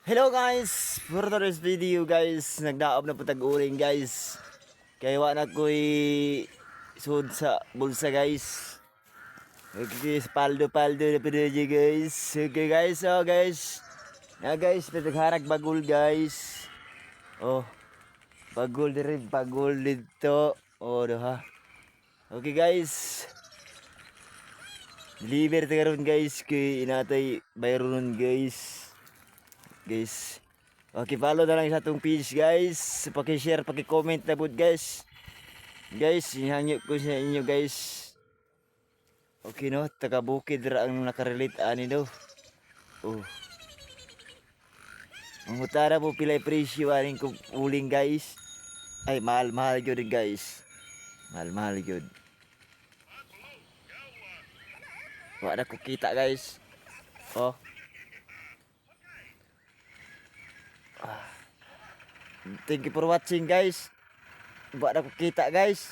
Hello guys! For today's video guys, nagdaob na po tag-uring guys. Kaya wa na ko'y sud sa bulsa guys. Okay guys, paldo-paldo na po na guys. Okay guys, so guys. Na guys, nagharag bagul guys. Oh, bagul rin, bagul dito. Oh, ha. Okay guys. Deliver tayo ron guys, kay inatay bayron guys. Guys. Okay, follow na lang sa atong page guys. Paki-share, paki-comment na po guys. Guys, ihangyo ko sa inyo guys. Okay no, taga bukid ra ang nakarelate ani do. Oh. Ang utara po pilay presyo aning ko uling guys. Ay, mahal-mahal gyud guys. Mahal-mahal gyud. Wa na ko kita guys. Oh. Thank you for watching guys. Wa na ko kita guys.